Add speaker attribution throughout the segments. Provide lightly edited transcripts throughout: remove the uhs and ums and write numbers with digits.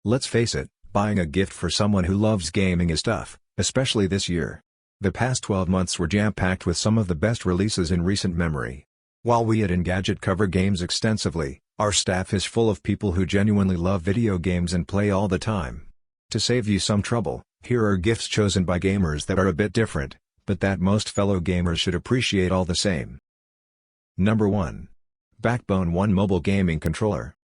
Speaker 1: Let's face it, buying a gift for someone who loves gaming is tough, especially this year. The past 12 months were jam-packed with some of the best releases in recent memory. While we at Engadget cover games extensively, our staff is full of people who genuinely love video games and play all the time. To save you some trouble, here are gifts chosen by gamers that are a bit different, but that most fellow gamers should appreciate all the same. Number 1. Backbone One Mobile Gaming Controller.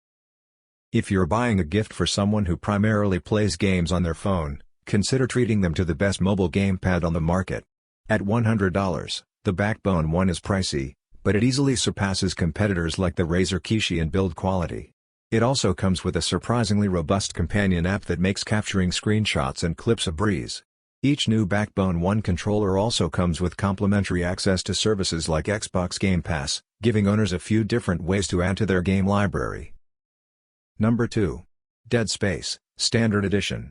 Speaker 1: If you're buying a gift for someone who primarily plays games on their phone, consider treating them to the best mobile gamepad on the market. At $100, the Backbone One is pricey, but it easily surpasses competitors like the Razer Kishi in build quality. It also comes with a surprisingly robust companion app that makes capturing screenshots and clips a breeze. Each new Backbone One controller also comes with complimentary access to services like Xbox Game Pass, giving owners a few different ways to add to their game library. Number 2. Dead Space, Standard Edition.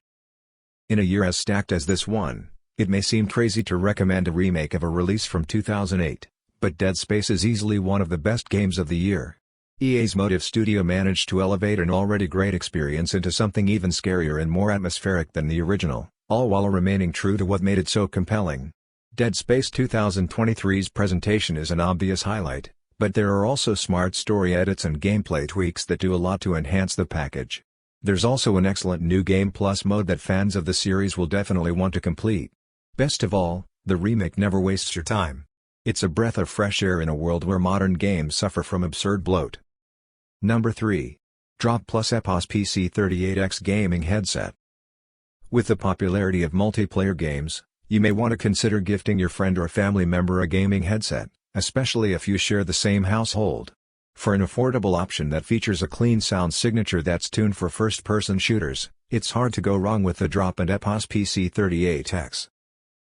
Speaker 1: In a year as stacked as this one, it may seem crazy to recommend a remake of a release from 2008, but Dead Space is easily one of the best games of the year. EA's Motive Studio managed to elevate an already great experience into something even scarier and more atmospheric than the original, all while remaining true to what made it so compelling. Dead Space 2023's presentation is an obvious highlight, but there are also smart story edits and gameplay tweaks that do a lot to enhance the package. There's also an excellent new Game Plus mode that fans of the series will definitely want to complete. Best of all, the remake never wastes your time. It's a breath of fresh air in a world where modern games suffer from absurd bloat. Number 3. Drop Plus Epos PC38X Gaming Headset. With the popularity of multiplayer games, you may want to consider gifting your friend or family member a gaming headset, especially if you share the same household. For an affordable option that features a clean sound signature that's tuned for first-person shooters, it's hard to go wrong with the Drop and Epos PC38X.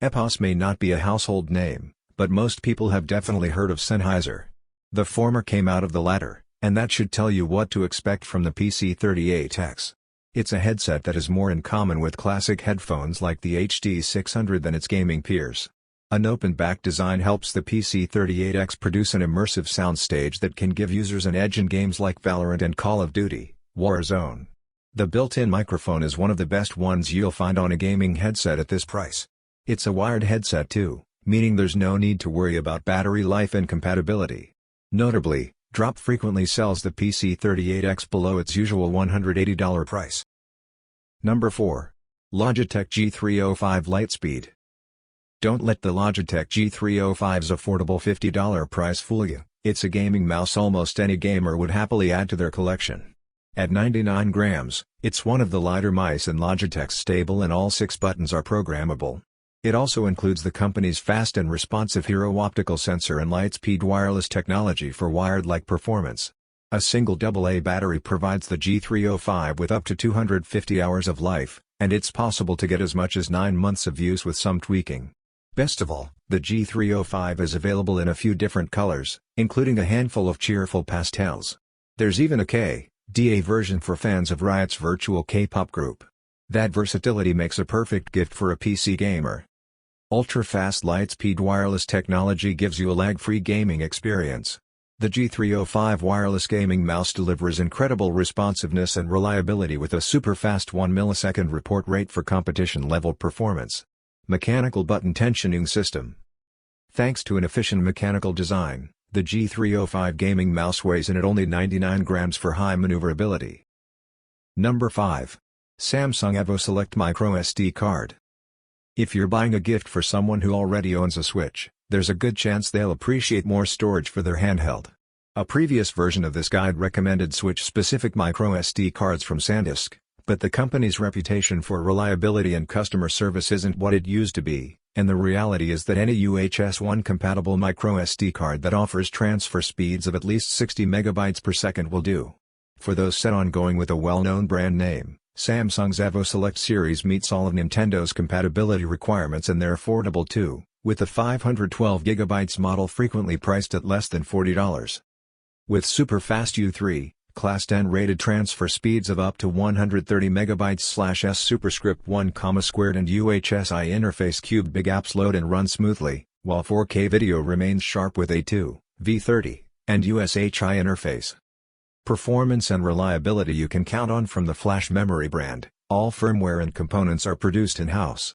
Speaker 1: Epos may not be a household name, but most people have definitely heard of Sennheiser. The former came out of the latter, and that should tell you what to expect from the PC38X. It's a headset that has more in common with classic headphones like the HD600 than its gaming peers. An open-back design helps the PC38X produce an immersive soundstage that can give users an edge in games like Valorant and Call of Duty, Warzone. The built-in microphone is one of the best ones you'll find on a gaming headset at this price. It's a wired headset too, meaning there's no need to worry about battery life and compatibility. Notably, Drop frequently sells the PC38X below its usual $180 price. Number 4. Logitech G305 Lightspeed. Don't let the Logitech G305's affordable $50 price fool you, it's a gaming mouse almost any gamer would happily add to their collection. At 99 grams, it's one of the lighter mice in Logitech's stable and all 6 buttons are programmable. It also includes the company's fast and responsive Hero optical sensor and Lightspeed wireless technology for wired-like performance. A single AA battery provides the G305 with up to 250 hours of life, and it's possible to get as much as 9 months of use with some tweaking. Best of all, the G305 is available in a few different colors, including a handful of cheerful pastels. There's even a K.DA version for fans of Riot's virtual K-pop group. That versatility makes a perfect gift for a PC gamer. Ultra-fast Lightspeed wireless technology gives you a lag-free gaming experience. The G305 wireless gaming mouse delivers incredible responsiveness and reliability with a super-fast 1 millisecond report rate for competition-level performance. Mechanical button tensioning system. Thanks to an efficient mechanical design, the G305 gaming mouse weighs in at only 99 grams for high maneuverability. Number 5. Samsung Evo Select microSD card. If you're buying a gift for someone who already owns a Switch, there's a good chance they'll appreciate more storage for their handheld. A previous version of this guide recommended Switch-specific microSD cards from SanDisk, but the company's reputation for reliability and customer service isn't what it used to be, and the reality is that any UHS-1 compatible microSD card that offers transfer speeds of at least 60 megabytes per second will do. For those set on going with a well-known brand name, Samsung's Evo Select series meets all of Nintendo's compatibility requirements and they're affordable too, with the 512GB model frequently priced at less than $40. With super-fast U3, Class 10 rated transfer speeds of up to 130 MB/s superscript 1, and UHSI interface cube big apps load and run smoothly, while 4K video remains sharp with A2, V30, and USHI interface. Performance and reliability you can count on from the flash memory brand. All firmware and components are produced in-house.